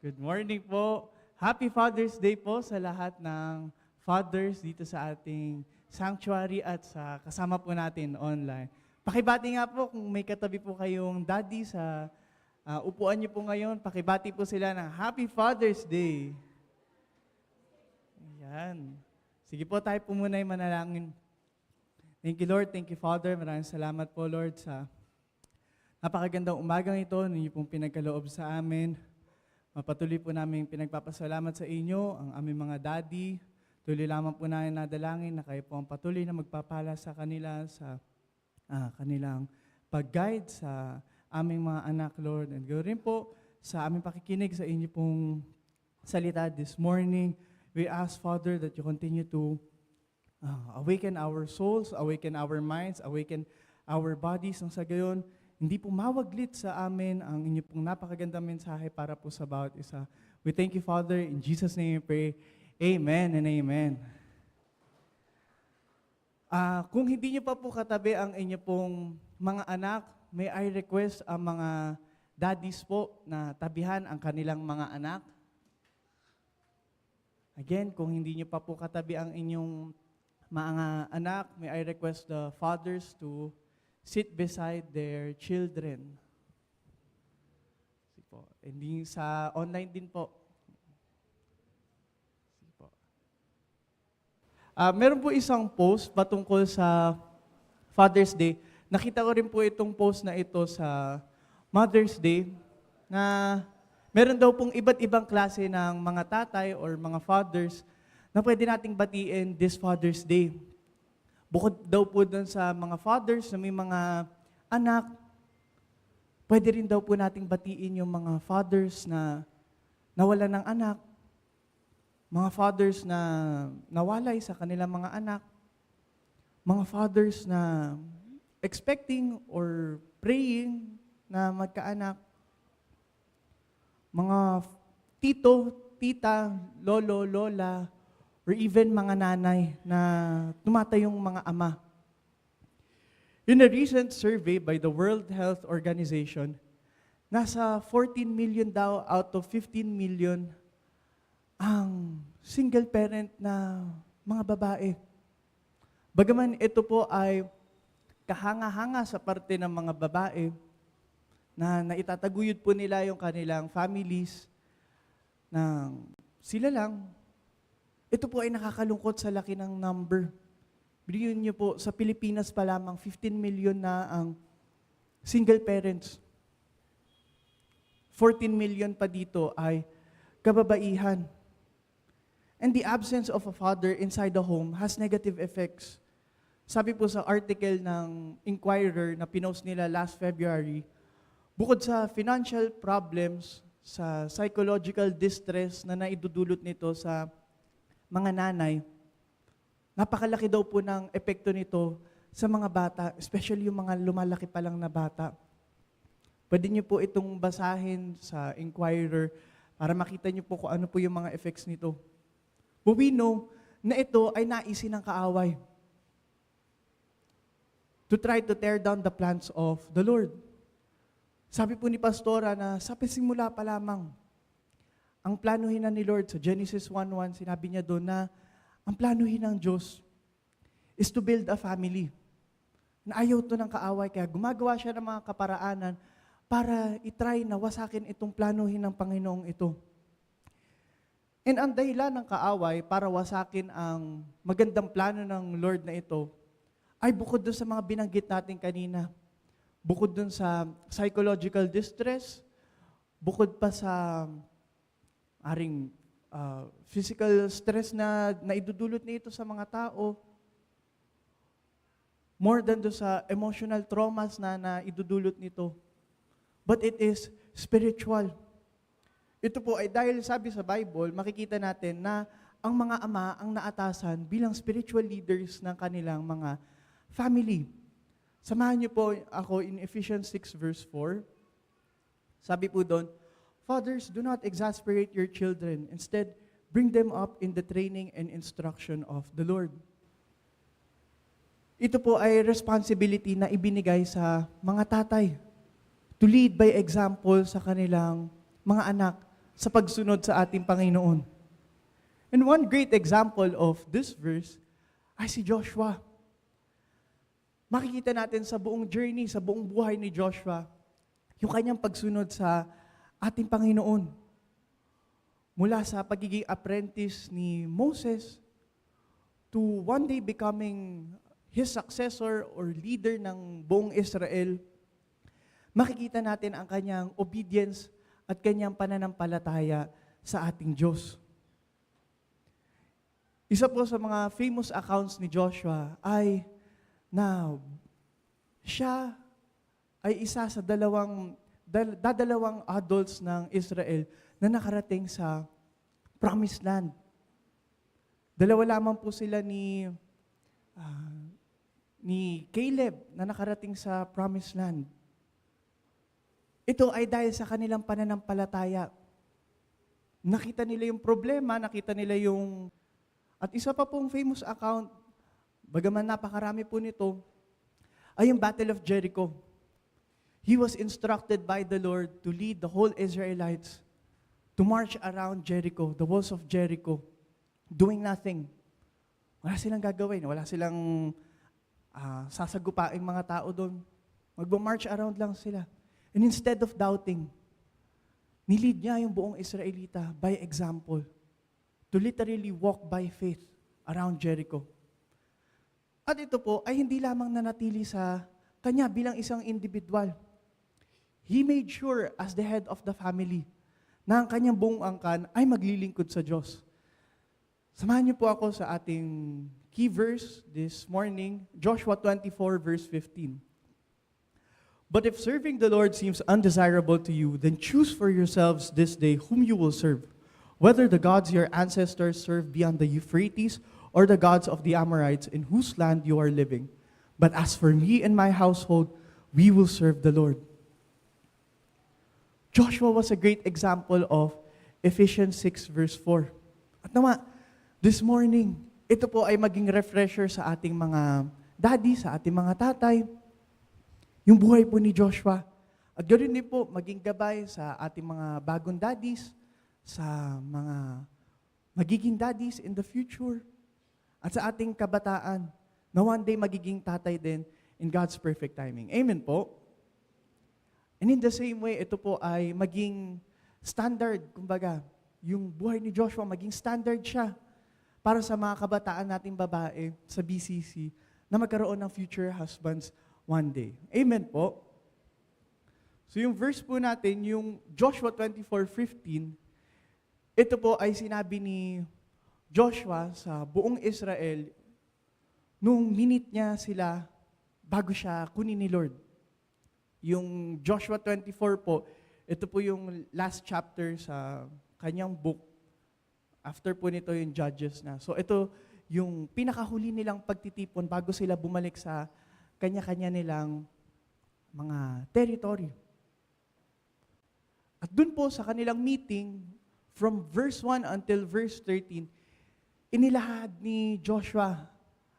Good morning po. Happy Father's Day po sa lahat ng fathers dito sa ating sanctuary at sa kasama po natin online. Pakibati nga po kung may katabi po kayong daddy sa upuan niyo po ngayon. Pakibati po sila ng Happy Father's Day. Ayan. Sige po, tayo po muna ay manalangin. Thank you, Lord. Thank you, Father. Maraming salamat po, Lord, sa napakagandang umagang ito, ninyo pong pinagkaloob sa amin. Mapatuloy po namin pinagpapasalamat sa inyo, ang aming mga daddy. Tuloy lamang po namin nadalangin na kayo po ang patuloy na magpapala sa kanila sa kanilang pag-guide sa aming mga anak, Lord. And gawin rin po sa aming pakikinig sa inyo pong salita this morning. We ask, Father, that you continue to awaken our souls, awaken our minds, awaken our bodies. Nang sa gayon, hindi po mawaglit sa amin ang inyo pong napakagandang mensahe para po sa bawat isa. We thank you, Father. In Jesus' name we pray. Amen and amen. Kung hindi nyo pa po katabi ang inyo pong mga anak, may I request ang mga daddies po na tabihan ang kanilang mga anak. Again, kung hindi nyo pa po katabi ang inyong mga anak, may I request the fathers to sit beside their children. Sige po. Hindi sa online din po. Sige po. Meron po isang post patungkol sa Father's Day. Nakita ko rin po itong post na ito sa Mother's Day na meron daw pong iba't ibang klase ng mga tatay or mga fathers na pwede nating batiin this Father's Day. Bukod daw po dun sa mga fathers na may mga anak, pwede rin daw po nating batiin yung mga fathers na nawalan ng anak, mga fathers na nawalay sa kanilang mga anak, mga fathers na expecting or praying na magkaanak, mga tito, tita, lolo, lola, or even mga nanay na tumatayong mga ama. In a recent survey by the World Health Organization, nasa 14 million daw out of 15 million ang single parent na mga babae. Bagaman ito po ay kahanga-hanga sa parte ng mga babae na naitataguyod po nila yung kanilang families na sila lang. Ito po ay nakakalungkot sa laki ng number. Bigyan niyo po, sa Pilipinas pa lamang, 15 million na ang single parents. 14 million pa dito ay kababaihan. And the absence of a father inside the home has negative effects. Sabi po sa article ng Inquirer na pinost nila last February, bukod sa financial problems, sa psychological distress na naidudulot nito sa mga nanay, napakalaki daw po ng epekto nito sa mga bata, especially yung mga lumalaki pa lang na bata. Pwede niyo po itong basahin sa Inquirer para makita niyo po kung ano po yung mga effects nito. But we know na ito ay naisin ng kaaway to try to tear down the plans of the Lord. Sabi po ni Pastora na sa simula pa lamang, ang planuhin na ni Lord sa Genesis 1:1, sinabi niya doon na ang planuhin ng Diyos is to build a family. Na ayaw to ng kaaway, kaya gumagawa siya ng mga kaparaanan para itry na wasakin itong planuhin ng Panginoong ito. And ang dahilan ng kaaway para wasakin ang magandang plano ng Lord na ito ay bukod doon sa mga binanggit natin kanina. Bukod doon sa psychological distress, bukod pa sa physical stress na naidudulot nito sa mga tao, more than do sa emotional traumas na naidudulot nito. But it is spiritual. Ito po ay dahil sabi sa Bible, makikita natin na ang mga ama ang naatasan bilang spiritual leaders ng kanilang mga family. Samahan niyo po ako in Ephesians 6 verse 4. Sabi po doon, fathers, do not exasperate your children. Instead, bring them up in the training and instruction of the Lord. Ito po ay responsibility na ibinigay sa mga tatay to lead by example sa kanilang mga anak sa pagsunod sa ating Panginoon. And one great example of this verse ay si Joshua. Makikita natin sa buong journey, sa buong buhay ni Joshua, yung kanyang pagsunod sa ating Panginoon. Mula sa pagiging apprentice ni Moses to one day becoming his successor or leader ng buong Israel, makikita natin ang kanyang obedience at kanyang pananampalataya sa ating Diyos. Isa po sa mga famous accounts ni Joshua ay na siya ay isa sa dadalawang adults ng Israel na nakarating sa Promised Land. Dalawa lamang po sila ni Caleb na nakarating sa Promised Land. Ito ay dahil sa kanilang pananampalataya. Nakita nila yung problema, nakita nila yung... At isa pa pong famous account, bagaman napakarami po nito, ay yung Battle of Jericho. He was instructed by the Lord to lead the whole Israelites to march around Jericho, the walls of Jericho, doing nothing. Wala silang gagawin, wala silang sasagupaing mga tao doon. Mag-march around lang sila. And instead of doubting, nilid niya yung buong Israelita by example to literally walk by faith around Jericho. At ito po ay hindi lamang nanatili sa kanya bilang isang individual. He made sure as the head of the family na ang kanyang buong angkan ay maglilingkod sa Diyos. Samahan niyo po ako sa ating key verse this morning, Joshua 24 verse 15. But if serving the Lord seems undesirable to you, then choose for yourselves this day whom you will serve, whether the gods your ancestors served beyond the Euphrates or the gods of the Amorites in whose land you are living. But as for me and my household, we will serve the Lord. Joshua was a great example of Ephesians 6 verse 4. At naman, this morning, ito po ay maging refresher sa ating mga daddy, sa ating mga tatay, yung buhay po ni Joshua. At ganoon din po, maging gabay sa ating mga bagong daddies, sa mga magiging daddies in the future, at sa ating kabataan, na one day magiging tatay din in God's perfect timing. Amen po? And in the same way, ito po ay maging standard, kumbaga, yung buhay ni Joshua, maging standard siya para sa mga kabataan nating babae sa BCC na magkaroon ng future husbands one day. Amen po? So yung verse po natin, yung Joshua 24:15, ito po ay sinabi ni Joshua sa buong Israel nung minute niya sila bago siya kunin ni Lord. Yung Joshua 24 po, ito po yung last chapter sa kanyang book. After po nito yung Judges na. So ito yung pinakahuli nilang pagtitipon bago sila bumalik sa kanya-kanya nilang mga territory. At dun po sa kanilang meeting, from verse 1 until verse 13, inilahad ni Joshua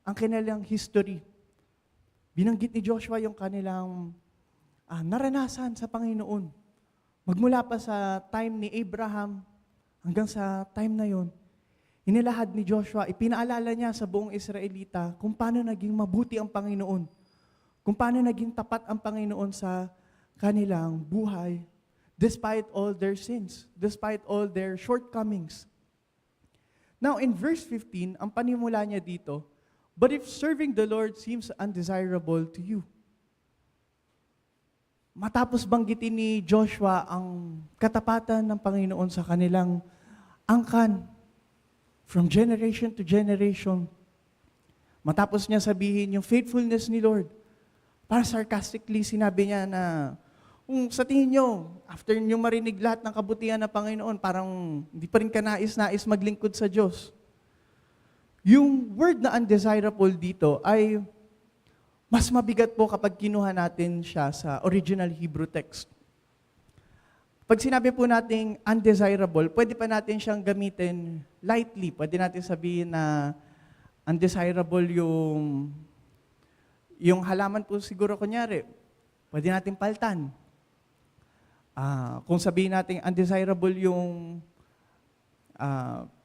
ang kanilang history. Binanggit ni Joshua yung kanilang naranasan sa Panginoon. Magmula pa sa time ni Abraham hanggang sa time na yon, inilahad ni Joshua, ipinaalala niya sa buong Israelita kung paano naging mabuti ang Panginoon, kung paano naging tapat ang Panginoon sa kanilang buhay, despite all their sins, despite all their shortcomings. Now, in verse 15, ang panimula niya dito, but if serving the Lord seems undesirable to you. Matapos banggitin ni Joshua ang katapatan ng Panginoon sa kanilang angkan, from generation to generation, matapos niya sabihin yung faithfulness ni Lord, para sarcastically sinabi niya na, kung sa tingin nyo, after nyo marinig lahat ng kabutihan ng Panginoon, parang hindi pa rin ka nais maglingkod sa Diyos. Yung word na undesirable dito ay mas mabigat po kapag kinuha natin siya sa original Hebrew text. Pag sinabi po nating undesirable, pwede pa natin siyang gamitin lightly. Pwede natin sabihin na undesirable yung halaman po siguro kunyari. Pwede natin paltan. Kung sabihin natin undesirable yung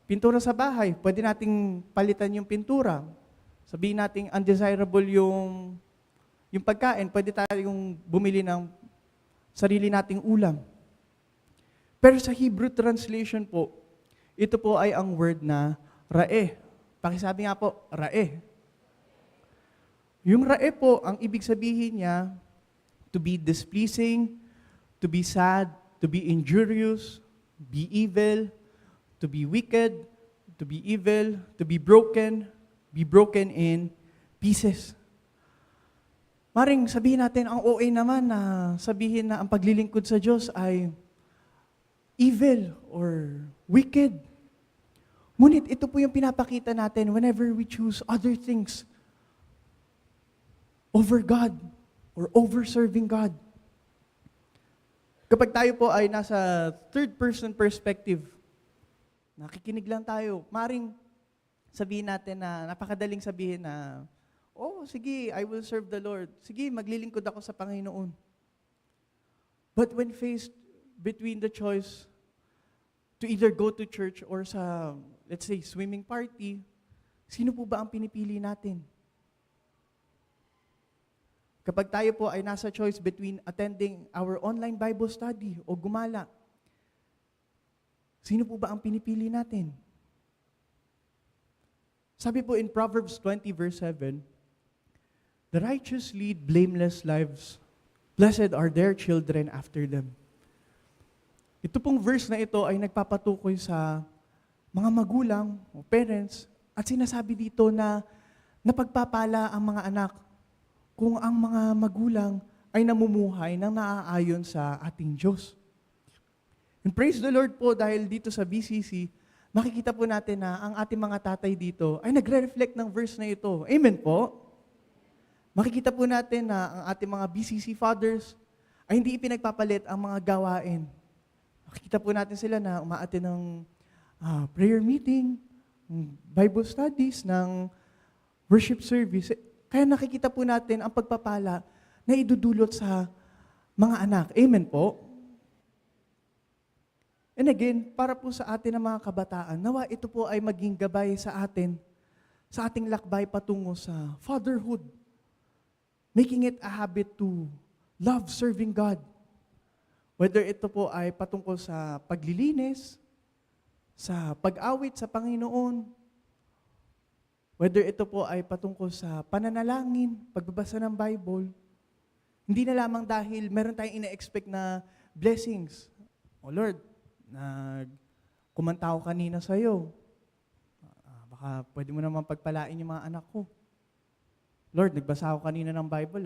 pintura sa bahay, pwede nating palitan yung pintura. Sabihin natin undesirable yung pagkain, pwede tayong bumili ng sarili nating ulam. Pero sa Hebrew translation po, ito po ay ang word na rae. Pakisabi nga po, rae. Yung rae po, ang ibig sabihin niya, to be displeasing, to be sad, to be injurious, be evil, to be wicked, to be evil, to be broken in pieces. Maring sabihin natin, ang OA naman na sabihin na ang paglilingkod sa Diyos ay evil or wicked. Ngunit ito po yung pinapakita natin whenever we choose other things over God or over serving God. Kapag tayo po ay nasa third-person perspective, nakikinig lang tayo, maring sabihin natin na, napakadaling sabihin na, sige, I will serve the Lord. Sige, maglilingkod ako sa Panginoon. But when faced between the choice to either go to church or sa, let's say, swimming party, sino po ba ang pinipili natin? Kapag tayo po ay nasa choice between attending our online Bible study o gumala, sino po ba ang pinipili natin? Sabi po in Proverbs 20 verse 7, the righteous lead blameless lives. Blessed are their children after them. Ito pong verse na ito ay nagpapatukoy sa mga magulang o parents at sinasabi dito na napagpapala ang mga anak kung ang mga magulang ay namumuhay ng naaayon sa ating Diyos. And praise the Lord po dahil dito sa BCC, makikita po natin na ang ating mga tatay dito ay nagre-reflect ng verse na ito. Amen po? Makikita po natin na ang ating mga BCC fathers ay hindi ipinagpapalit ang mga gawain. Makikita po natin sila na umaattend ng prayer meeting, Bible studies, ng worship service. Kaya nakikita po natin ang pagpapala na idudulot sa mga anak. Amen po? And again, para po sa atin ng mga kabataan, nawa ito po ay maging gabay sa atin, sa ating lakbay patungo sa fatherhood. Making it a habit to love serving God. Whether ito po ay patungkol sa paglilinis, sa pag-awit sa Panginoon, whether ito po ay patungkol sa pananalangin, pagbabasa ng Bible, hindi na lamang dahil meron tayong ina-expect na blessings. O Lord, kumanta ko kanina sa'yo. Baka pwede mo naman pagpalain yung mga anak ko. Lord, nagbasa ako kanina ng Bible,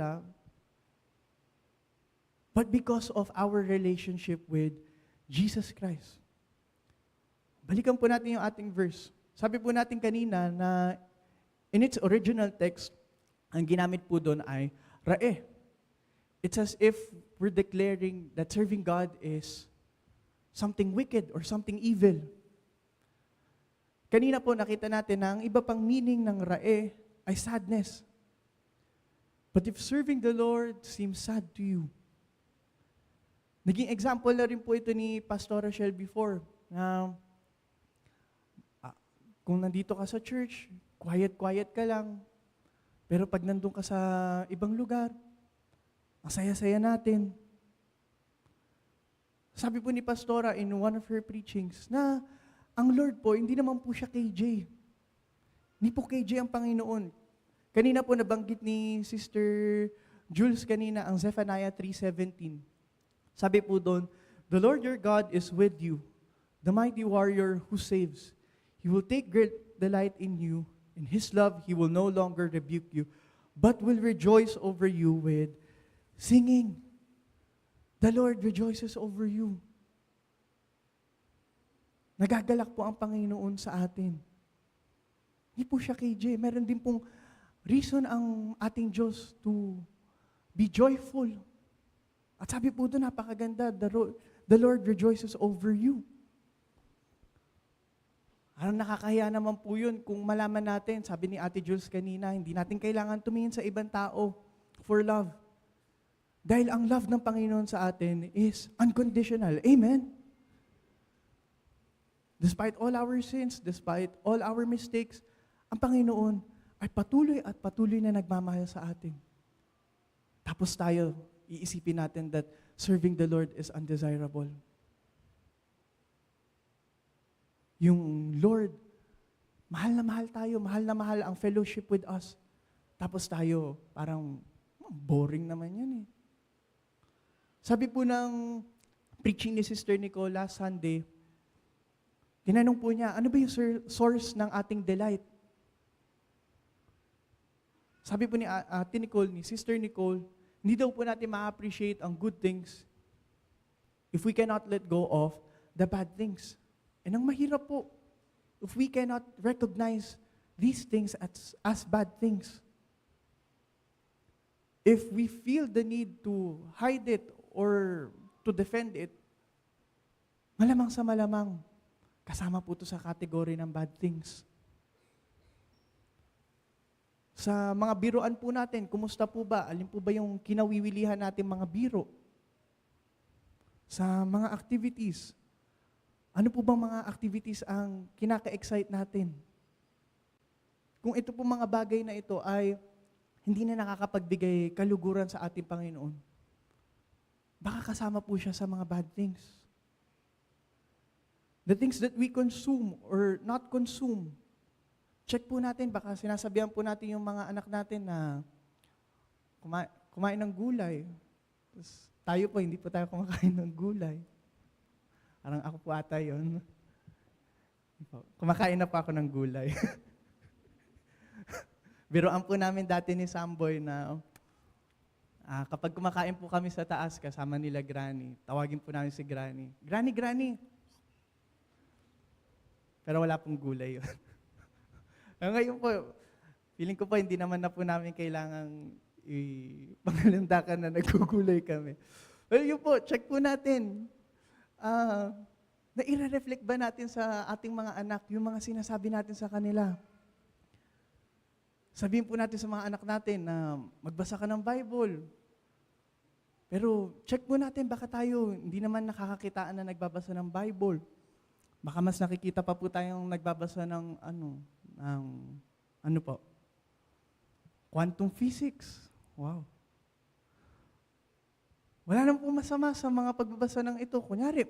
But because of our relationship with Jesus Christ. Balikan po natin yung ating verse. Sabi po natin kanina na in its original text, ang ginamit po doon ay rae. It's as if we're declaring that serving God is something wicked or something evil. Kanina po nakita natin na ang iba pang meaning ng rae ay sadness. But if serving the Lord seems sad to you, naging example na rin po ito ni Pastor Rochelle before, na kung nandito ka sa church, quiet ka lang, pero pag nandun ka sa ibang lugar, ang saya-saya natin. Sabi po ni Pastora in one of her preachings na ang Lord po, hindi naman po siya KJ. Hindi po KJ ang Panginoon. Kanina po nabanggit ni Sister Jules kanina ang Zephaniah 3:17. Sabi po doon, the Lord your God is with you, the mighty warrior who saves. He will take great delight in you. In His love, He will no longer rebuke you, but will rejoice over you with singing. The Lord rejoices over you. Nagagalak po ang Panginoon sa atin. Hindi po siya KJ. Meron din pong reason ang ating Diyos to be joyful. At sabi po doon, napakaganda, the Lord rejoices over you. Anong nakakahiya naman po yun kung malaman natin, sabi ni Ate Jules kanina, hindi natin kailangan tumingin sa ibang tao for love. Dahil ang love ng Panginoon sa atin is unconditional. Amen? Despite all our sins, despite all our mistakes, ang Panginoon ay patuloy at patuloy na nagmamahal sa atin. Tapos tayo, iisipin natin that serving the Lord is undesirable. Yung Lord, mahal na mahal tayo, mahal na mahal ang fellowship with us. Tapos tayo, parang boring naman yan eh. Sabi po ng preaching ni Sister Nicole last Sunday, tinanong po niya, ano ba yung source ng ating delight? Sabi po ni Ate Nicole, ni Sister Nicole, hindi daw po natin ma-appreciate ang good things if we cannot let go of the bad things. And ang mahirap po, if we cannot recognize these things as bad things. If we feel the need to hide it or to defend it, malamang sa malamang, kasama po ito sa kategory ng bad things. Sa mga biroan po natin, kumusta po ba? Alin po ba yung kinawiwilihan natin mga biro? Sa mga activities, ano po bang mga activities ang kinaka-excite natin? Kung ito po mga bagay na ito ay hindi na nakakapagbigay kaluguran sa ating Panginoon, baka kasama po siya sa mga bad things. The things that we consume or not consume, check po natin, baka sinasabihan po natin yung mga anak natin na kumain ng gulay. Tapos tayo po, hindi po tayo kumakain ng gulay. Parang ako po ata yun. Kumakain na po ako ng gulay. Biroan po namin dati ni Samboy na kapag kumakain po kami sa taas kasama nila Granny, tawagin po namin si Granny. Granny, Granny! Pero wala pong gulay yun. Ngayon po, feeling ko po hindi naman na po namin kailangang pangalandakan na nagugulay kami. Well, yun po, check po natin. Na i-reflect ba natin sa ating mga anak yung mga sinasabi natin sa kanila? Sabihin po natin sa mga anak natin na magbasa ka ng Bible. Pero check po natin, baka tayo hindi naman nakakakitaan na nagbabasa ng Bible. Baka mas nakikita pa po tayong nagbabasa ng ano po? Quantum physics. Wow. Wala nang po masama sa mga pagbabasa ng ito. Kunyari,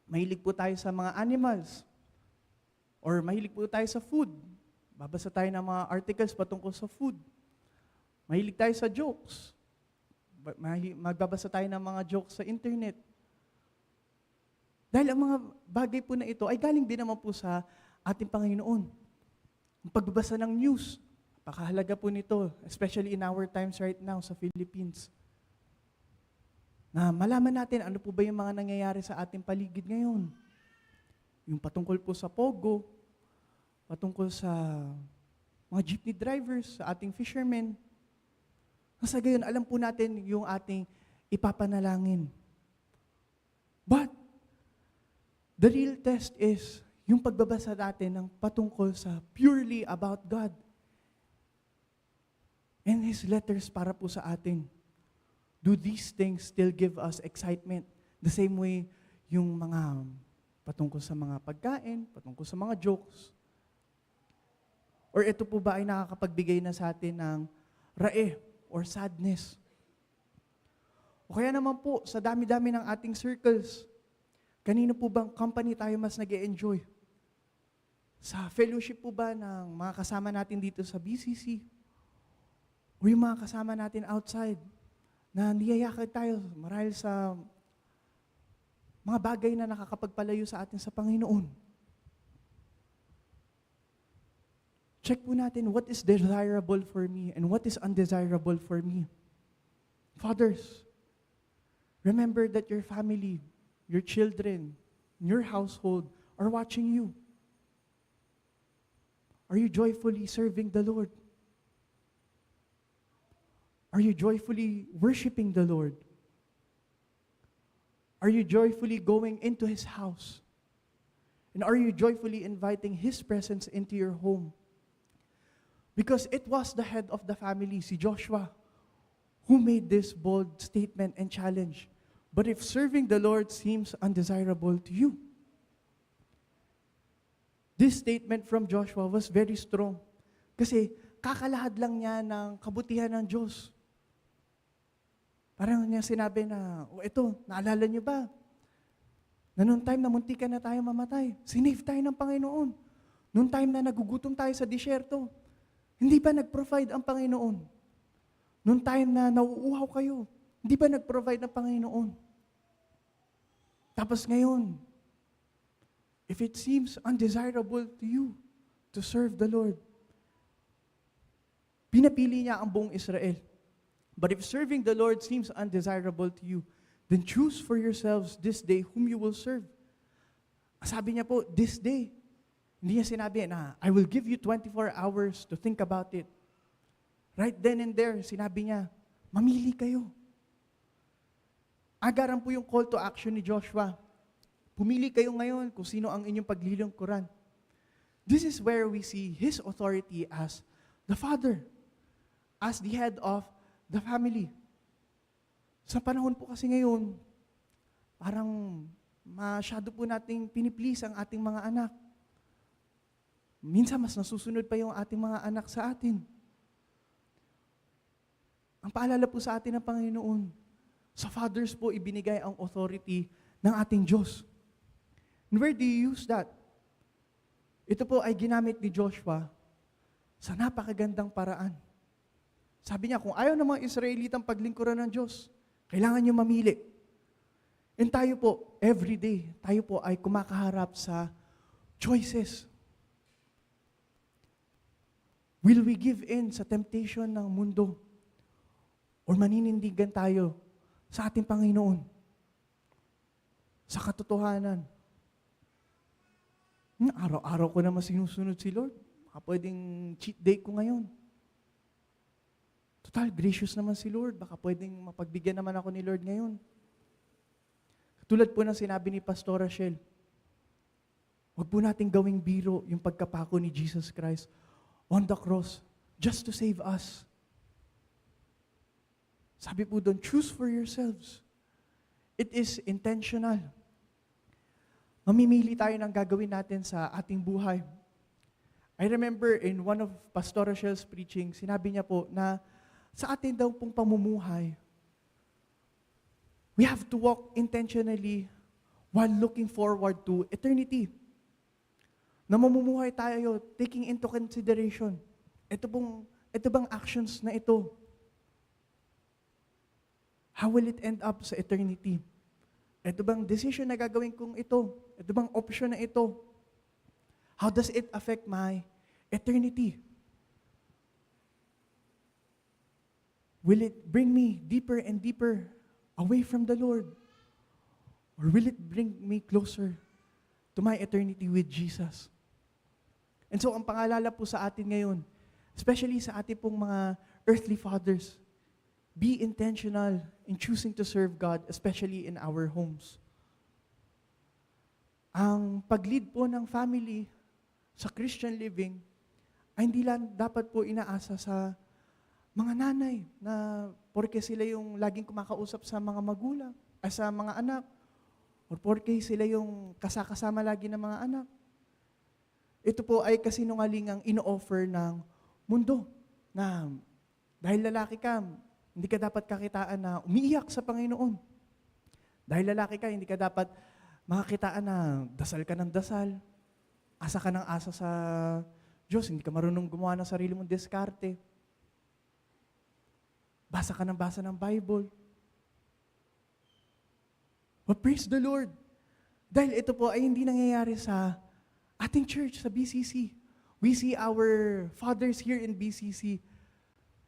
mahilig po tayo sa mga animals. Or mahilig po tayo sa food. Babasa tayo ng mga articles patungkol sa food. Mahilig tayo sa jokes. Magbabasa tayo ng mga jokes sa internet. Dahil ang mga bagay po na ito ay galing din naman po sa ating Panginoon. Ang pagbabasa ng news, napakahalaga po nito, especially in our times right now sa Philippines. Na malaman natin ano po ba yung mga nangyayari sa ating paligid ngayon. Yung patungkol po sa Pogo, patungkol sa mga jeepney drivers, sa ating fishermen. Sa gayon, alam po natin yung ating ipapanalangin. But, the real test is yung pagbabasa natin ng patungkol sa purely about God. And His letters para po sa atin. Do these things still give us excitement? The same way yung mga patungkol sa mga pagkain, patungkol sa mga jokes. Or ito po ba ay nakakapagbigay na sa atin ng rae or sadness? O kaya naman po, sa dami-dami ng ating circles, kanino po bang company tayo mas nag-e-enjoy? Sa fellowship po ba ng mga kasama natin dito sa BCC? O yung mga kasama natin outside na niyayakag tayo marahil sa mga bagay na nakakapagpalayo sa atin sa Panginoon? Check po natin what is desirable for me and what is undesirable for me. Fathers, remember that your family, your children, your household are watching you. Are you joyfully serving the Lord? Are you joyfully worshiping the Lord? Are you joyfully going into His house? And are you joyfully inviting His presence into your home? Because it was the head of the family, si Joshua, who made this bold statement and challenge. But if serving the Lord seems undesirable to you, this statement from Joshua was very strong. Kasi kakalahad lang niya ng kabutihan ng Diyos. Parang niya sinabi na, ito, naalala niyo ba? Na noong time na muntikan na tayo mamatay, sinave tayo ng Panginoon. Noong time na nagugutom tayo sa disyerto, hindi ba nag-provide ang Panginoon? Noong time na nauuhaw kayo, hindi ba nag-provide ng Panginoon? Tapos ngayon, if it seems undesirable to you to serve the Lord, pinapili niya ang buong Israel. But if serving the Lord seems undesirable to you, then choose for yourselves this day whom you will serve. Sabi niya po, this day. Hindi niya sinabi na, I will give you 24 hours to think about it. Right then and there, sinabi niya, mamili kayo. Agaran po yung call to action ni Joshua. Pumili kayo ngayon kung sino ang inyong paglilingkuran. This is where we see His authority as the Father, as the head of the family. Sa panahon po kasi ngayon, parang masyado po nating piniplease ang ating mga anak. Minsan mas nasusunod pa yung ating mga anak sa atin. Ang paalala po sa atin ng Panginoon, sa fathers po ibinigay ang authority ng ating Diyos. And where do you use that? Ito po ay ginamit ni Joshua sa napakagandang paraan. Sabi niya, kung ayaw ng mga Israelitang paglingkuran ng Diyos, kailangan niyo mamili. And tayo po, every day, tayo po ay kumakaharap sa choices. Will we give in sa temptation ng mundo? Or maninindigan tayo sa ating Panginoon? Sa katotohanan? Araw-araw ko naman sinusunod si Lord. Baka pwedeng cheat day ko ngayon. Total, gracious naman si Lord. Baka pwedeng mapagbigyan naman ako ni Lord ngayon. Katulad po ng sinabi ni Pastor Rachel, huwag po natin gawing biro yung pagkapako ni Jesus Christ on the cross just to save us. Sabi po doon, choose for yourselves. It is intentional. Mamimili tayo ng gagawin natin sa ating buhay. I remember in one of Pastor Rachel's preaching, sinabi niya po na sa atin daw pong pamumuhay, we have to walk intentionally while looking forward to eternity. Na mamumuhay tayo taking into consideration, ito bang actions na ito, how will it end up sa eternity? Ito bang decision na gagawin kong ito? Ito bang option na ito? How does it affect my eternity? Will it bring me deeper and deeper away from the Lord? Or will it bring me closer to my eternity with Jesus? And so, ang pangalala po sa atin ngayon, especially sa ating pong mga earthly fathers, be intentional in choosing to serve God, especially in our homes. Ang pag-lead po ng family sa Christian living ay hindi lang dapat po inaasa sa mga nanay na porke sila yung laging kumakausap sa mga magulang, sa mga anak, or porke sila yung kasama lagi ng mga anak. Ito po ay kasinungalingang ino-offer ng mundo na dahil lalaki ka, hindi ka dapat kakitaan na umiiyak sa Panginoon. Dahil lalaki ka, hindi ka dapat makakitaan na dasal ka ng dasal, asa ka ng asa sa Diyos, hindi ka marunong gumawa ng sarili mong diskarte. Basa ka ng basa ng Bible. But praise the Lord. Dahil ito po ay hindi nangyayari sa ating church, sa BCC. We see our fathers here in BCC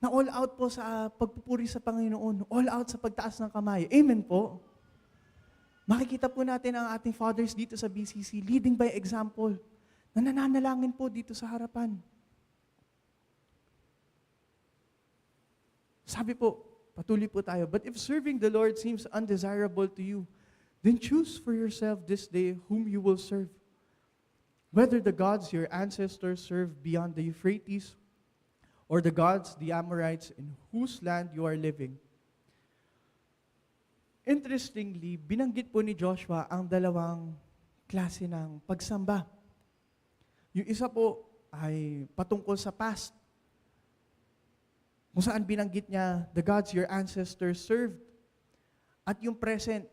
na all out po sa pagpupuri sa Panginoon, all out sa pagtaas ng kamay. Amen po. Makikita po natin ang ating fathers dito sa BCC, leading by example, na nananalangin po dito sa harapan. Sabi po, patuloy po tayo, but if serving the Lord seems undesirable to you, then choose for yourself this day whom you will serve. Whether the gods your ancestors served beyond the Euphrates, or the gods, the Amorites, in whose land you are living. Interestingly, binanggit po ni Joshua ang dalawang klase ng pagsamba. Yung isa po ay patungkol sa past, kung saan binanggit niya, the gods your ancestors served. At yung present,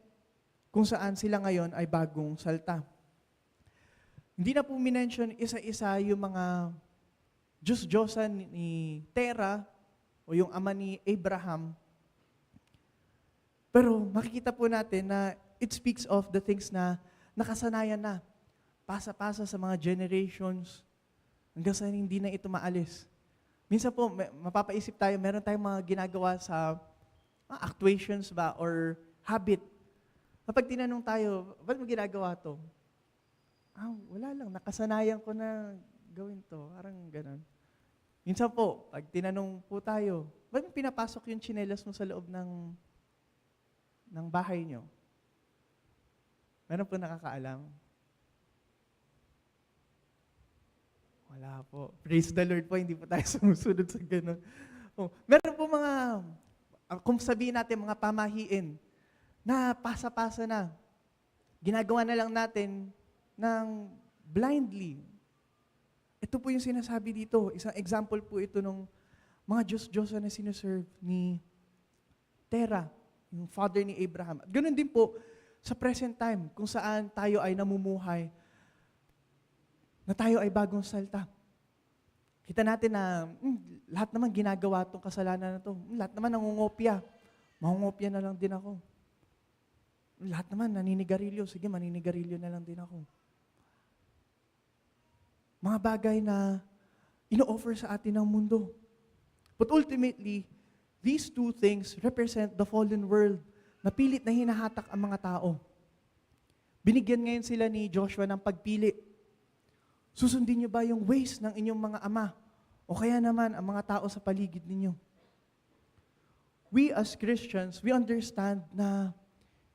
kung saan sila ngayon ay bagong salta. Hindi na po minention isa-isa yung mga Diyos-Diyosan ni Terah o yung ama ni Abraham. Pero makikita po natin na it speaks of the things na nakasanayan na, pasa-pasa sa mga generations, hanggang sa hindi na ito maalis. Minsan po, mapapaisip tayo, meron tayong mga ginagawa sa actuations ba or habit. Kapag tinanong tayo, ba't mo ginagawa to? Wala lang, nakasanayan ko na gawin to. Parang ganun. Minsan po, pag tinanong po tayo, ba't mo pinapasok yung tsinelas mo sa loob ng bahay nyo? Meron po nakakaalam? Wala po. Praise the Lord po, hindi po tayo sumusunod sa ganun. Meron po mga, kung sabihin natin, mga pamahiin na pasa-pasa na. Ginagawa na lang natin ng blindly. Ito po yung sinasabi dito. Isang example po ito ng mga Diyos-Diyosan na sinuserve ni Terah, yung father ni Abraham. At ganun din po sa present time, kung saan tayo ay namumuhay, na tayo ay bagong salta. Kita natin na lahat naman ginagawa itong kasalanan na ito. Lahat naman nangungopya. Mangungopya na lang din ako. Lahat naman naninigarilyo. Sige, maninigarilyo na lang din ako. Mga bagay na ino-offer sa atin ng mundo. But ultimately, these two things represent the fallen world na pilit na hinahatak ang mga tao. Binigyan ngayon sila ni Joshua ng pagpili. Susundin niyo ba yung ways ng inyong mga ama? O kaya naman ang mga tao sa paligid ninyo? We as Christians, we understand na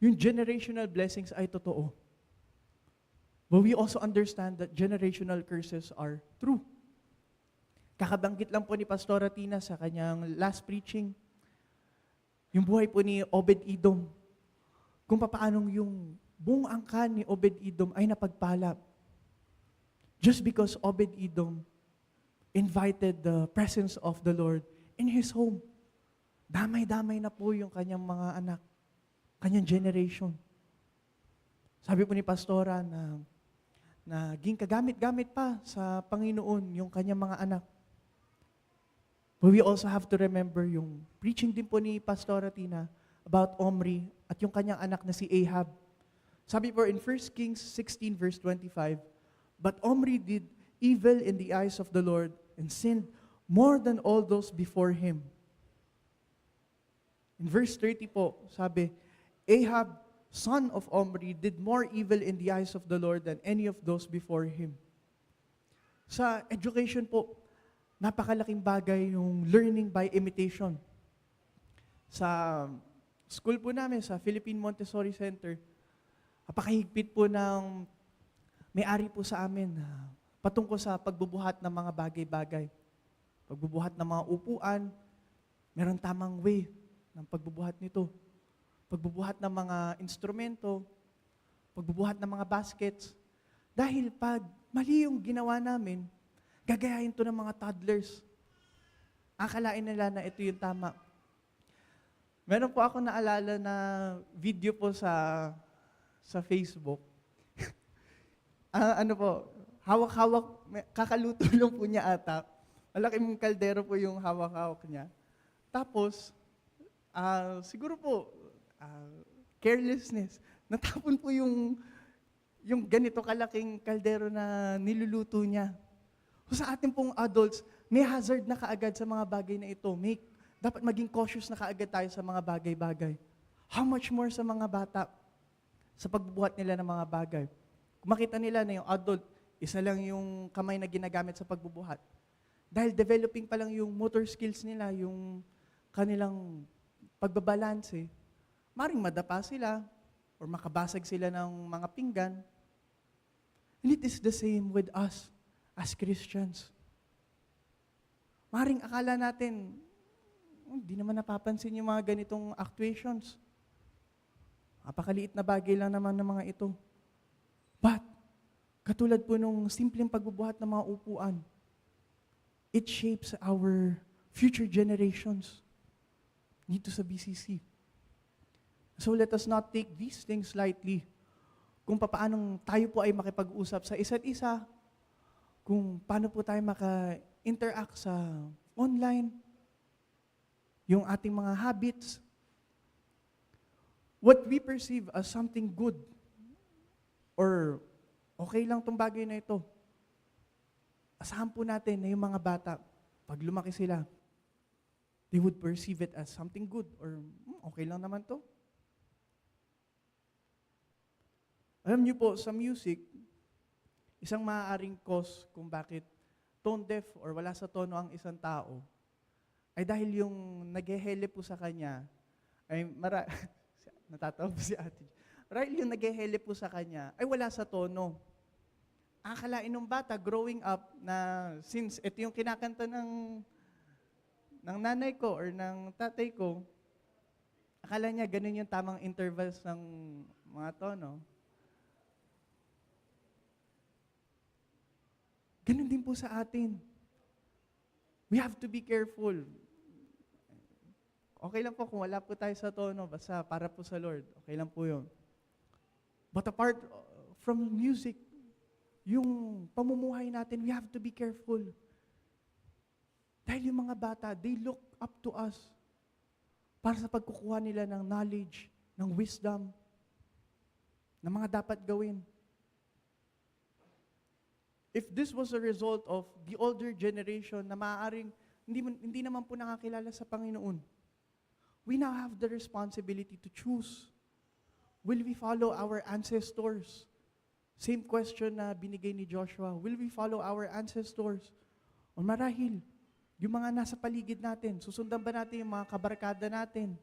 yung generational blessings ay totoo. But we also understand that generational curses are true. Kakabanggit lang po ni Pastora Tina sa kanyang last preaching, yung buhay po ni Obed-Edom, kung paanong yung buong angkan ni Obed-Edom ay napagpala. Just because Obed-Edom invited the presence of the Lord in his home. Damay-damay na po yung kanyang mga anak, kanyang generation. Sabi po ni Pastora na naging kagamit-gamit pa sa Panginoon yung kanyang mga anak. But we also have to remember yung preaching din po ni Pastora Tina about Omri at yung kanyang anak na si Ahab. Sabi po in 1 Kings 16 verse 25, but Omri did evil in the eyes of the Lord and sinned more than all those before him. In verse 30 po, sabi, Ahab, son of Omri, did more evil in the eyes of the Lord than any of those before him. Sa education po, napakalaking bagay yung learning by imitation. Sa school po namin, sa Philippine Montessori Center, napakahigpit po ng may-ari po sa amin patungkol sa pagbubuhat ng mga bagay-bagay. Pagbubuhat ng mga upuan, meron tamang way ng pagbubuhat nito. Pagbubuhat ng mga instrumento, pagbubuhat ng mga baskets. Dahil pag mali yung ginawa namin, gagayahin to ng mga toddlers. Akalain nila na ito yung tama. Meron po ako naalala na video po sa Facebook. Ano po, hawak-hawak, kakaluto lang po niya ata. Malaking kaldero po yung hawak-hawak niya. Tapos, siguro po, carelessness. Natapon po yung ganito kalaking kaldero na niluluto niya. So sa ating pong adults, may hazard na kaagad sa mga bagay na ito. Dapat maging cautious na kaagad tayo sa mga bagay-bagay. How much more sa mga bata sa pagbubuhat nila ng mga bagay? Kung makita nila na yung adult, isa lang yung kamay na ginagamit sa pagbubuhat. Dahil developing pa lang yung motor skills nila, yung kanilang pagbabalanse, maring madapa sila or makabasag sila ng mga pinggan. And it is the same with us as Christians. Maring akala natin, hindi naman napapansin yung mga ganitong actuations. Napakaliit na bagay lang naman ng mga ito. But, katulad po nung simpleng pagbubuhat ng mga upuan, it shapes our future generations dito sa BCC. So let us not take these things lightly. Kung paanong tayo po ay makipag-usap sa isa't isa, kung paano po tayo maka-interact sa online, yung ating mga habits, what we perceive as something good, or okay lang tong bagay na ito, asahan po natin na yung mga bata, pag lumaki sila, they would perceive it as something good, or okay lang naman to. Alam niyo po, sa music, isang maaaring cause kung bakit tone deaf or wala sa tono ang isang tao, ay dahil yung naghehele po sa kanya, ay natatawa po si ate. Dahil yung naghehele po sa kanya, ay wala sa tono. Akalain ng bata, growing up, na since ito yung kinakanta ng nanay ko or ng tatay ko, akala niya ganun yung tamang intervals ng mga tono. Ganun din po sa atin. We have to be careful. Okay lang po kung wala po tayo sa tono, basta para po sa Lord. Okay lang po yun. But apart from music, yung pamumuhay natin, we have to be careful. Dahil yung mga bata, they look up to us para sa pagkukuha nila ng knowledge, ng wisdom, na mga dapat gawin. If this was a result of the older generation na maaaring hindi naman po nakakilala sa Panginoon, we now have the responsibility to choose. Will we follow our ancestors? Same question na binigay ni Joshua. Will we follow our ancestors? O marahil, yung mga nasa paligid natin, susundan ba natin yung mga kabarkada natin?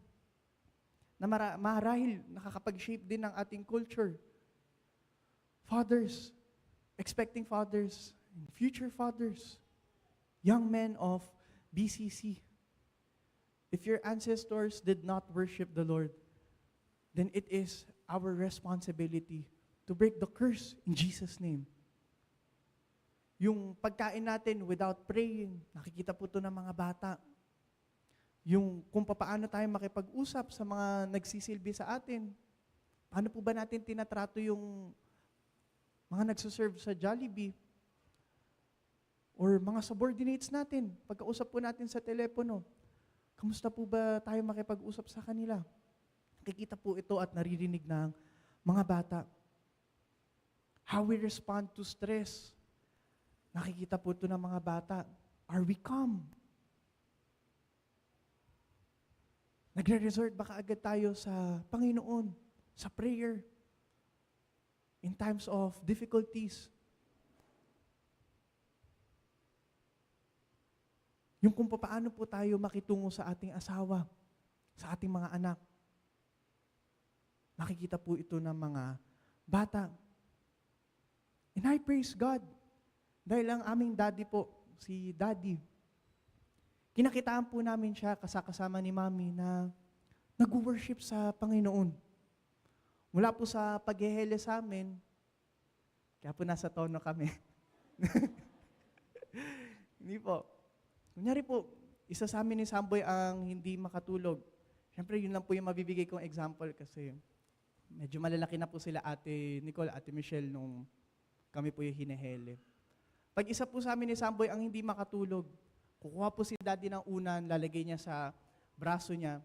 Na marahil nakakapag-shape din ng ating culture. Fathers, expecting fathers, future fathers, young men of BCC. If your ancestors did not worship the Lord, then it is our responsibility to break the curse in Jesus' name. Yung pagkain natin without praying, nakikita po ito ng mga bata. Yung kung paano tayo makipag-usap sa mga nagsisilbi sa atin. Paano po ba natin tinatrato yung mga nagsuserve sa Jollibee, or mga subordinates natin, pagkausap po natin sa telepono, kamusta po ba tayo makipag-usap sa kanila? Nakikita po ito at naririnig ng mga bata. How we respond to stress, nakikita po ito ng mga bata. Are we calm? Nagre-resort ba kaagad tayo sa Panginoon, sa prayer, in times of difficulties? Yung kung paano po tayo makitungo sa ating asawa, sa ating mga anak. Nakikita po ito ng mga bata. And I praise God. Dahil ang aming daddy po, si Daddy, kinakitaan po namin siya kasama ni Mami na nag-worship sa Panginoon. Mula po sa paghehele sa amin, kaya po nasa tono kami. Hindi po. Kunyari po, isa sa amin ni Samboy ang hindi makatulog. Siyempre, yun lang po yung mabibigay kong example kasi medyo malalaki na po sila Ate Nicole, Ate Michelle nung kami po yung hinehele. Pag isa po sa amin ni Samboy ang hindi makatulog, kukuha po si Daddy ng unan, lalagay niya sa braso niya,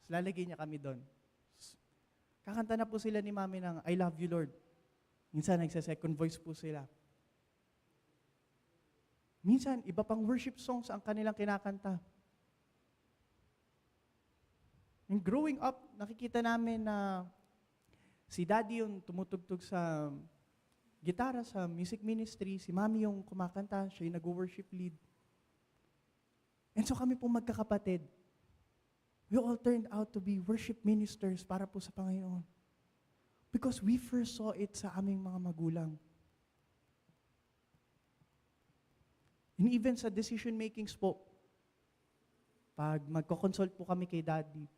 lalagay niya kami doon. Kakanta na po sila ni Mami ng I love you, Lord. Minsan, nagsa-second voice po sila. Minsan, iba pang worship songs ang kanilang kinakanta. And growing up, nakikita namin na si Daddy yung tumutugtog sa gitara sa music ministry, si Mami yung kumakanta, siya yung nag-worship lead. And so kami po magkakapatid, we all turned out to be worship ministers para po sa Panginoon. Because we first saw it sa aming mga magulang. And even sa decision makings po, pag magko-consult po kami kay Daddy,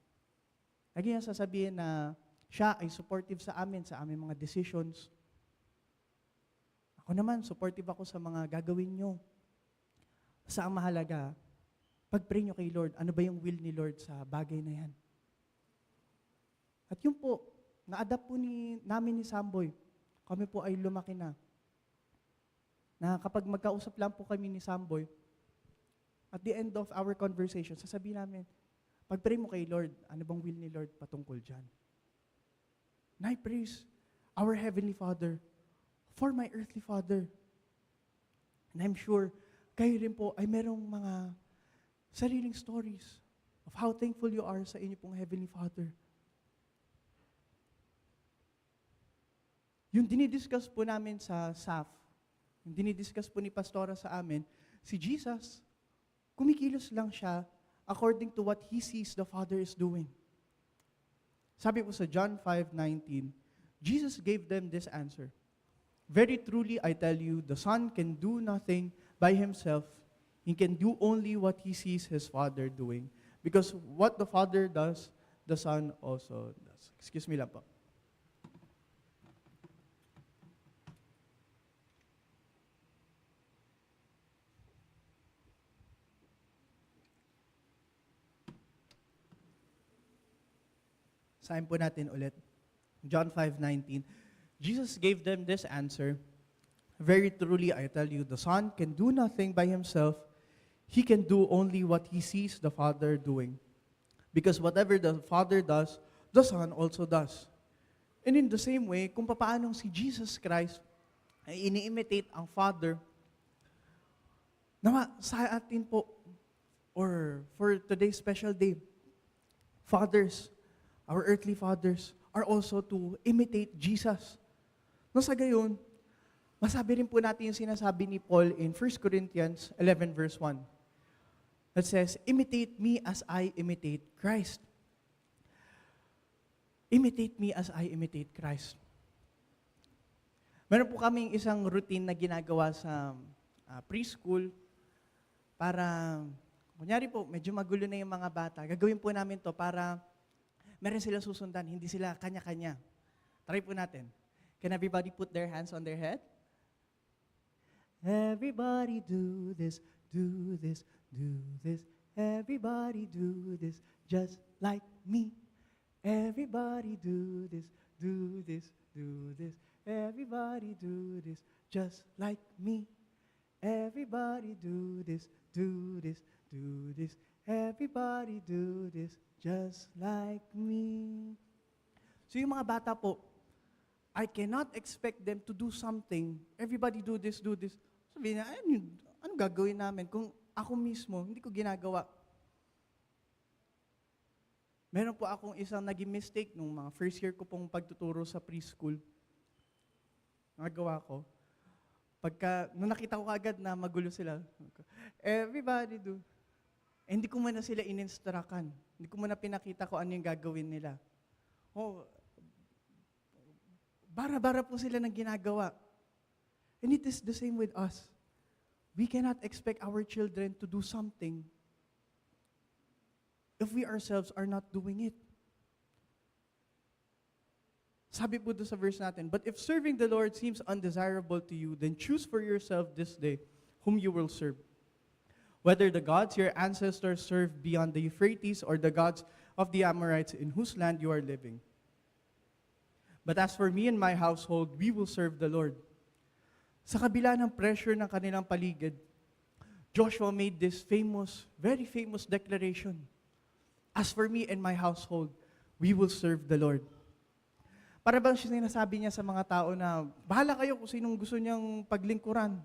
lagi niya sasabihin na Siya ay supportive sa aming mga decisions. Ako naman, supportive ako sa mga gagawin nyo. Basta ang mahalaga, pag-pray nyo kay Lord, ano ba yung will ni Lord sa bagay na yan? At yun po, na-adapt po namin ni Samboy. Kami po ay lumaki na. Na kapag magkausap lang po kami ni Samboy, at the end of our conversation, sasabihin namin, pag-pray mo kay Lord, ano bang will ni Lord patungkol dyan? And I praise our Heavenly Father for my earthly father. And I'm sure, kayo rin po ay merong mga sariling stories of how thankful you are sa inyo pong Heavenly Father. Yung dinidiscuss po namin sa SAF, yung dinidiscuss po ni Pastora sa amin, si Jesus, kumikilos lang siya according to what He sees the Father is doing. Sabi po sa John 5:19, Jesus gave them this answer. Very truly, I tell you, the Son can do nothing by Himself. He can do only what He sees His Father doing. Because what the Father does, the Son also does. Excuse me lang po. Sahin po natin ulit. John 5:19. Jesus gave them this answer. Very truly, I tell you, the Son can do nothing by Himself. He can do only what He sees the Father doing. Because whatever the Father does, the Son also does. And in the same way, kung paano si Jesus Christ ay ini-imitate ang Father, nawa sa atin po, or for today's special day, fathers, our earthly fathers, are also to imitate Jesus. No, sa gayon, masabi rin po natin yung sinasabi ni Paul in 1 Corinthians 11 verse 1. That says, imitate me as I imitate Christ. Imitate me as I imitate Christ. Meron po kaming isang routine na ginagawa sa preschool para, kunyari po, medyo magulo na yung mga bata. Gagawin po namin to para meron sila susundan, hindi sila kanya-kanya. Try po natin. Can everybody put their hands on their head? Everybody do this, do this, do this. Everybody do this, just like me. Everybody do this, do this, do this. Everybody do this, just like me. Everybody do this, do this, do this. Everybody do this, just like me. So yung mga bata po, I cannot expect them to do something. Everybody do this, do this. Sabihin na, ano gagawin namin kung ako mismo, hindi ko ginagawa? Meron po akong isang naging mistake nung mga first year ko pong pagtuturo sa preschool. Nagawa ko. Nung nakita ko agad na magulo sila, everybody do. Hindi ko muna sila in-instructan. Hindi ko muna pinakita ko ano yung gagawin nila. Bara-bara po sila ng ginagawa. And it is the same with us. We cannot expect our children to do something if we ourselves are not doing it. Sabi po doon sa verse natin, but if serving the Lord seems undesirable to you, then choose for yourself this day whom you will serve. Whether the gods your ancestors served beyond the Euphrates or the gods of the Amorites in whose land you are living. But as for me and my household, we will serve the Lord. Sa kabila ng pressure ng kanilang paligid, Joshua made this famous, very famous declaration. As for me and my household, we will serve the Lord. Para bang sinasabi niya sa mga tao na, bahala kayo kung sinong gusto niyang paglingkuran.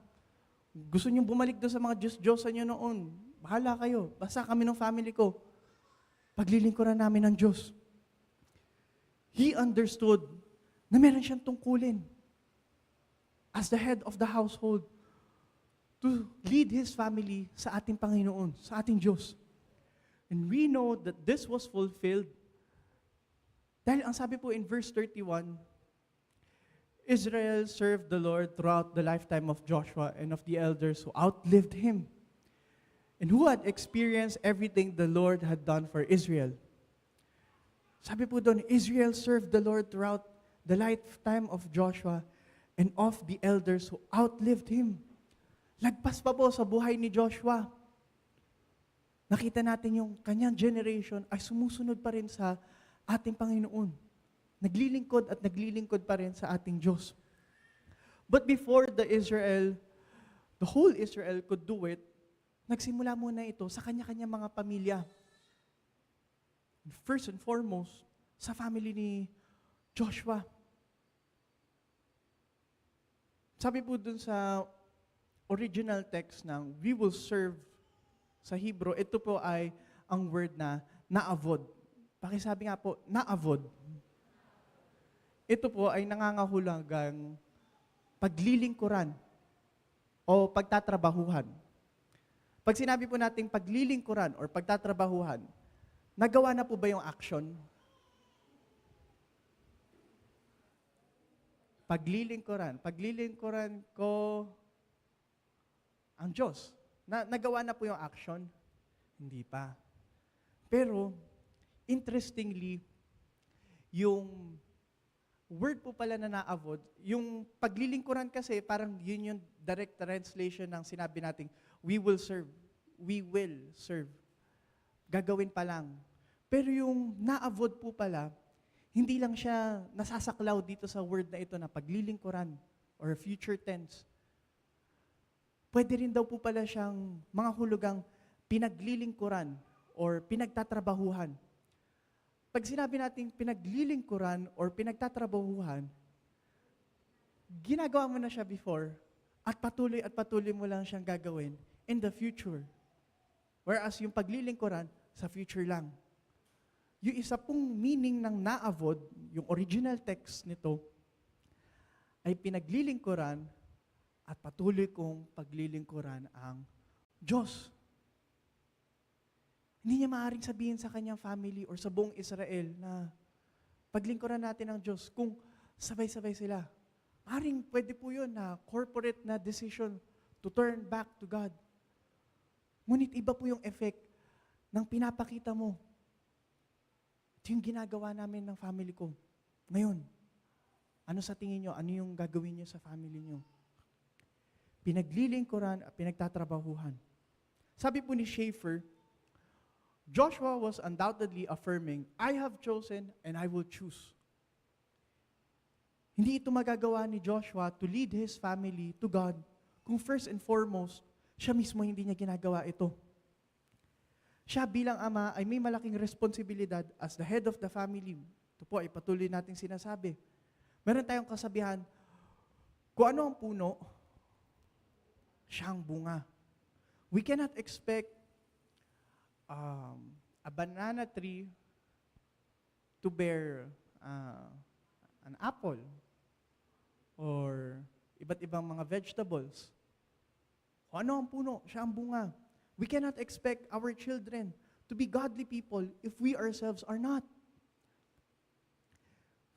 Gusto niyong bumalik doon sa mga Diyos-Diyosan niyo noon. Bahala kayo. Basta kami ng family ko. Paglilingkuran namin ng Diyos. He understood na meron siyang tungkulin as the head of the household to lead his family sa ating Panginoon, sa ating Diyos. And we know that this was fulfilled dahil ang sabi po in verse 31, Israel served the Lord throughout the lifetime of Joshua and of the elders who outlived him and who had experienced everything the Lord had done for Israel. Sabi po doon, Israel served the Lord throughout the lifetime of Joshua and of the elders who outlived him. Lagpas pa po sa buhay ni Joshua. Nakita natin yung kanyang generation ay sumusunod pa rin sa ating Panginoon. Naglilingkod at naglilingkod pa rin sa ating Diyos. But before the whole Israel could do it, nagsimula muna ito sa kanya-kanya mga pamilya. First and foremost, sa family ni Joshua. Sabi po dun sa original text ng we will serve sa Hebrew, ito po ay ang word na naavod. Pakisabi nga po, naavod. Ito po ay nangangahulugang paglilingkuran o pagtatrabahuhan. Pag sinabi po nating paglilingkuran or pagtatrabahuhan, nagawa na po ba yung action? Paglilingkuran ko ang Diyos. Nagawa na po yung action? Hindi pa. Pero, interestingly, yung word po pala na naavod, yung paglilingkuran kasi, parang yun yung direct translation ng sinabi nating, we will serve. We will serve. Gagawin pa lang. Pero yung naavod po pala, hindi lang siya nasasaklaw dito sa word na ito na paglilingkuran or future tense. Pwede rin daw po pala siyang mga hulugang pinaglilingkuran or pinagtatrabahuhan. Pag sinabi nating pinaglilingkuran or pinagtatrabahuhan, ginagawa mo na siya before at patuloy mo lang siyang gagawin in the future. Whereas yung paglilingkuran, sa future lang. Yung isa pong meaning ng naavod, yung original text nito, ay pinaglilingkuran at patuloy kong paglilingkuran ang Diyos. Hindi niya maaaring sabihin sa kanyang family or sa buong Israel na paglingkuran natin ang Diyos kung sabay-sabay sila. Maaaring pwede po yun na corporate na decision to turn back to God. Ngunit iba po yung effect ng pinapakita mo. Ito yung ginagawa namin ng family ko. Ngayon, ano sa tingin nyo? Ano yung gagawin nyo sa family nyo? Pinaglilingkuran at pinagtatrabahuhan. Sabi po ni Schaeffer, Joshua was undoubtedly affirming, I have chosen and I will choose. Hindi ito magagawa ni Joshua to lead his family to God kung first and foremost, siya mismo hindi niya ginagawa ito. Siya bilang ama ay may malaking responsibilidad as the head of the family. Ito po ay patuloy nating sinasabi. Meron tayong kasabihan, kung ano ang puno, siya ang bunga. We cannot expect a banana tree to bear an apple or iba't ibang mga vegetables. Kung ano ang puno, siya ang bunga. We cannot expect our children to be godly people if we ourselves are not.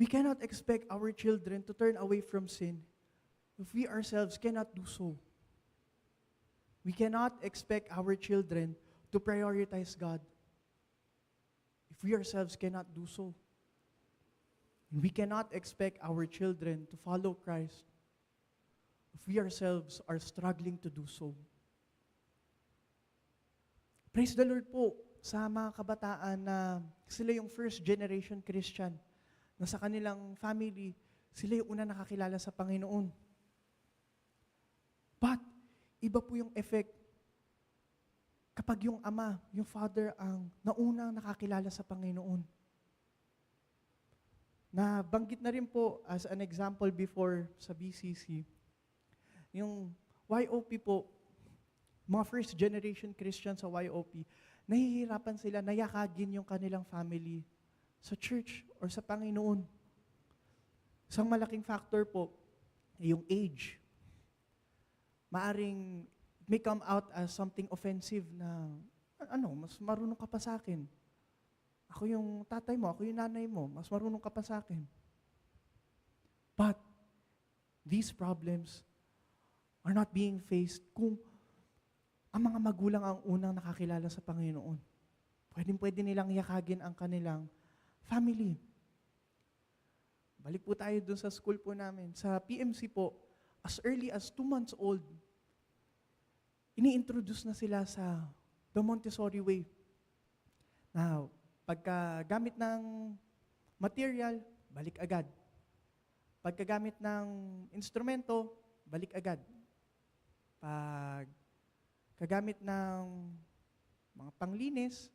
We cannot expect our children to turn away from sin if we ourselves cannot do so. We cannot expect our children to prioritize God if we ourselves cannot do so. And we cannot expect our children to follow Christ if we ourselves are struggling to do so. Praise the Lord po sa mga kabataan na sila yung first generation Christian na sa kanilang family, sila yung una nakakilala sa Panginoon. But, iba po yung effect kapag yung ama, yung father ang naunang nakakilala sa Panginoon. Nabanggit na rin po as an example before sa BCC, yung YOP po, mga first generation Christian sa YOP, nahihirapan sila nayakagin yung kanilang family sa church or sa Panginoon. Isang malaking factor po ay yung age. Maaring may come out as something offensive na, mas marunong ka pa sa akin. Ako yung tatay mo, ako yung nanay mo, mas marunong ka pa sa akin. But, these problems are not being faced kung ang mga magulang ang unang nakakilala sa Panginoon. Pwede nilang yakagin ang kanilang Family. Balik po tayo dun sa school po namin. Sa PMC po, as early as 2 months old, ini-introduce na sila sa the Montessori way. Now, pagkagamit ng material, balik agad. Pagkagamit ng instrumento, balik agad. Pagkagamit ng mga panglinis,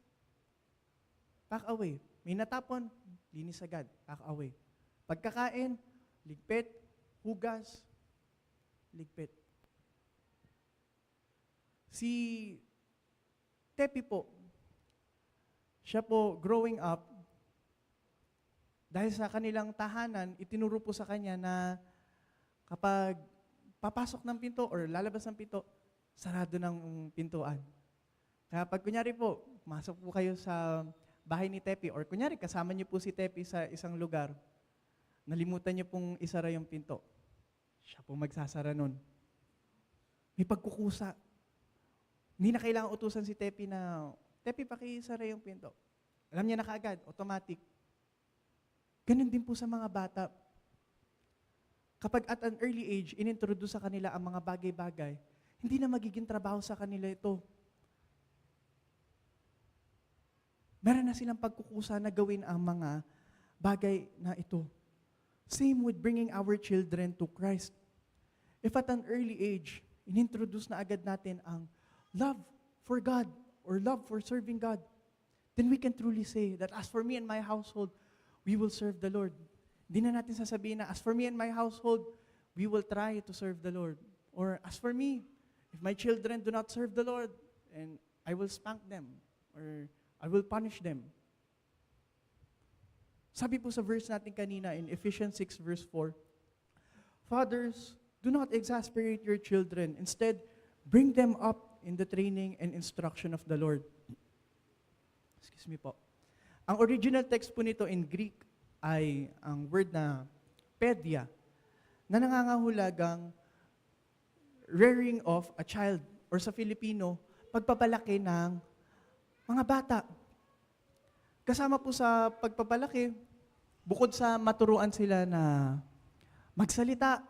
pack away. May natapon, linis agad, pack away. Pagkakain, ligpit, hugas, ligpit. Si Tepi po, siya po growing up, dahil sa kanilang tahanan, itinuro po sa kanya na kapag papasok ng pinto or lalabas ng pinto, sarado ng pintuan. Kaya pag kunyari po, masok po kayo sa bahay ni Tepi or kunyari kasama niyo po si Tepi sa isang lugar, nalimutan niyo pong isara yung pinto. Siya po magsasara nun. May pagkukusa. Hindi na kailangan utusan si Tepi na, Tepi, pakisara yung pinto. Alam niya na kaagad, automatic. Ganun din po sa mga bata. Kapag at an early age, inintroduce sa kanila ang mga bagay-bagay, hindi na magiging trabaho sa kanila ito. Meron na silang pagkukusa na gawin ang mga bagay na ito. Same with bringing our children to Christ. If at an early age, inintroduce na agad natin ang love for God or love for serving God, then we can truly say that as for me and my household, we will serve the Lord. Hindi na natin sasabihin na as for me and my household, we will try to serve the Lord. Or as for me, if my children do not serve the Lord, and I will spank them or I will punish them. Sabi po sa verse natin kanina in Ephesians 6 verse 4, Fathers, do not exasperate your children. Instead, bring them up in the training and instruction of the Lord. Excuse me po. Ang original text po nito in Greek ay ang word na pedia, na nangangahulugang rearing of a child, or sa Filipino, pagpapalaki ng mga bata. Kasama po sa pagpapalaki, bukod sa maturuan sila na magsalita,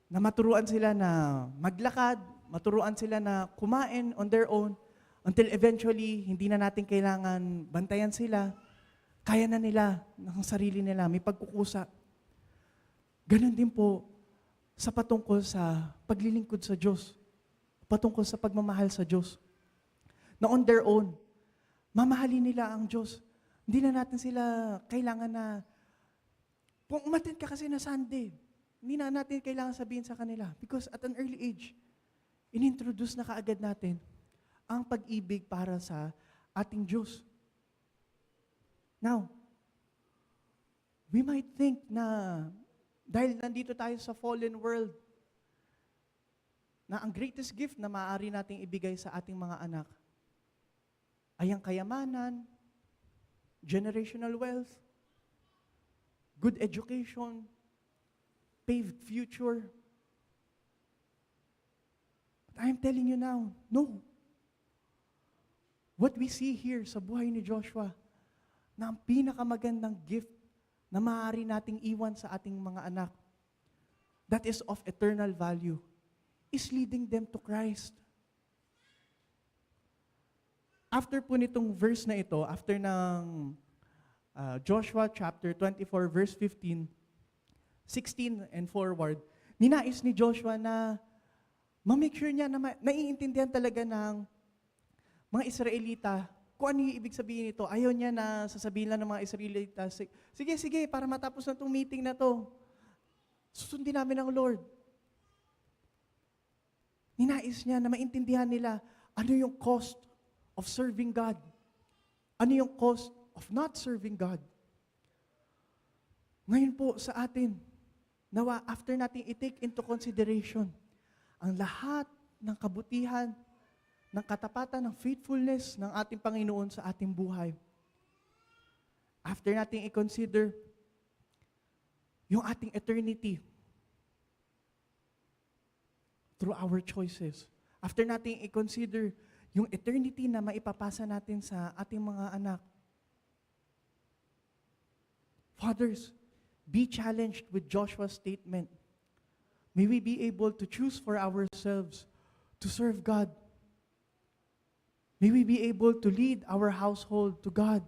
na maturuan sila na maglakad, maturuan sila na kumain on their own, until eventually, hindi na natin kailangan bantayan sila, kaya na nila ng sarili nila, may pagkukusa. Ganon din po sa patungkol sa paglilingkod sa Diyos, patungkol sa pagmamahal sa Diyos. Na on their own, mamahalin nila ang Diyos. Hindi na natin sila kailangan na, kung umattend ka kasi na Sunday, hindi na natin kailangan sabihin sa kanila. Because at an early age, inintroduce na kaagad natin ang pag-ibig para sa ating Diyos. Now, we might think na dahil nandito tayo sa fallen world, na ang greatest gift na maaari nating ibigay sa ating mga anak ay ang kayamanan, generational wealth, good education, paved future. But I'm telling you now, no. What we see here sa buhay ni Joshua, na ang pinakamagandang gift na maaari nating iwan sa ating mga anak, that is of eternal value, is leading them to Christ. After po nitong verse na ito, after ng Joshua chapter 24 verse 15, 16 and forward, ninais ni Joshua na ma-make sure niya na naiintindihan talaga ng mga Israelita kung ano yung ibig sabihin nito. Ayaw niya na sasabihin lang ng mga Israelita, sige, para matapos na itong meeting na to, susundin namin ang Lord. Ninais niya na maintindihan nila ano yung cost of serving God. Ano yung cost of not serving God. Ngayon po sa atin, nawa after natin i-take into consideration ang lahat ng kabutihan, ng katapatan, ng faithfulness ng ating Panginoon sa ating buhay. After nating i-consider yung ating eternity through our choices. After nating i-consider yung eternity na maipapasa natin sa ating mga anak. Fathers, be challenged with Joshua's statement. May we be able to choose for ourselves to serve God. May we be able to lead our household to God.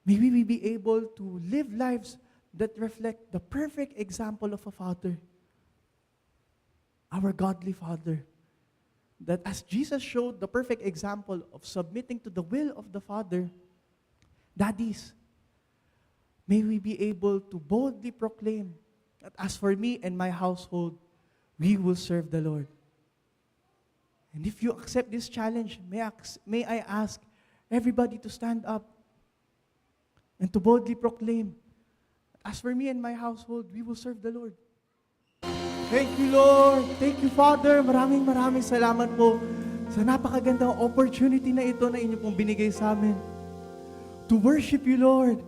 May we be able to live lives that reflect the perfect example of a father, our godly Father. That as Jesus showed the perfect example of submitting to the will of the Father, daddies, may we be able to boldly proclaim that as for me and my household, we will serve the Lord. And if you accept this challenge, may I ask everybody to stand up and to boldly proclaim, as for me and my household, we will serve the Lord. Thank you, Lord. Thank you, Father. Maraming salamat po sa napakagandang opportunity na ito na inyo pong binigay sa amin. To worship you, Lord,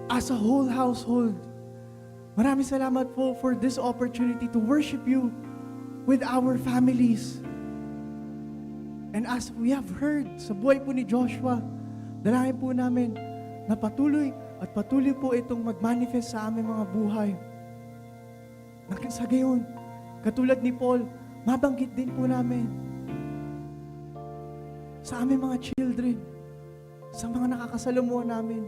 as a whole household. Maraming salamat po for this opportunity to worship you with our families. And as we have heard sa buhay po ni Joshua, dalangin po namin na patuloy po itong mag-manifest sa aming mga buhay. Sa gayon, katulad ni Paul, mabanggit din po namin sa aming mga children, sa mga nakakasalamuha namin,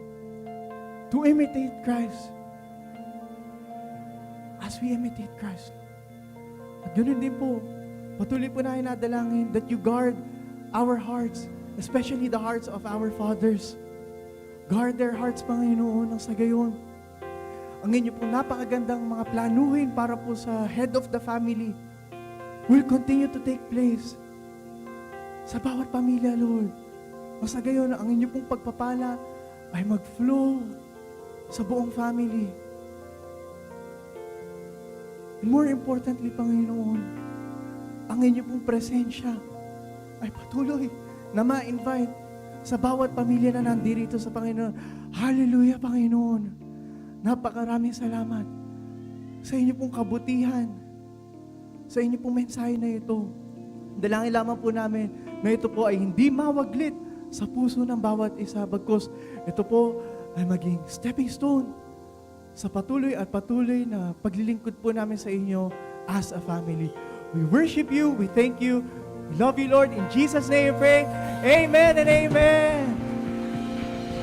to imitate Christ as we imitate Christ. At ganoon din po, patuloy po namin nadalangin that you guard our hearts, especially the hearts of our fathers. Guard their hearts, Panginoon, nang sa gayon, ang inyo pong napakagandang mga planuhin para po sa head of the family will continue to take place sa bawat pamilya, Lord. Nang sa gayon, ang inyo pong pagpapala ay mag-flow sa buong family. And more importantly, Panginoon, ang inyo pong presensya ay patuloy na ma-invite sa bawat pamilya na nandirito sa Panginoon. Hallelujah, Panginoon. Napakaraming salamat sa inyo pong kabutihan, sa inyo pong mensahe na ito. Dalangin lamang po namin na ito po ay hindi mawaglit sa puso ng bawat isa, bagkus ito po ay maging stepping stone sa patuloy na paglilingkod po namin sa inyo as a family. We worship you, we thank you, we love you, Lord. In Jesus' name we pray. Amen and amen.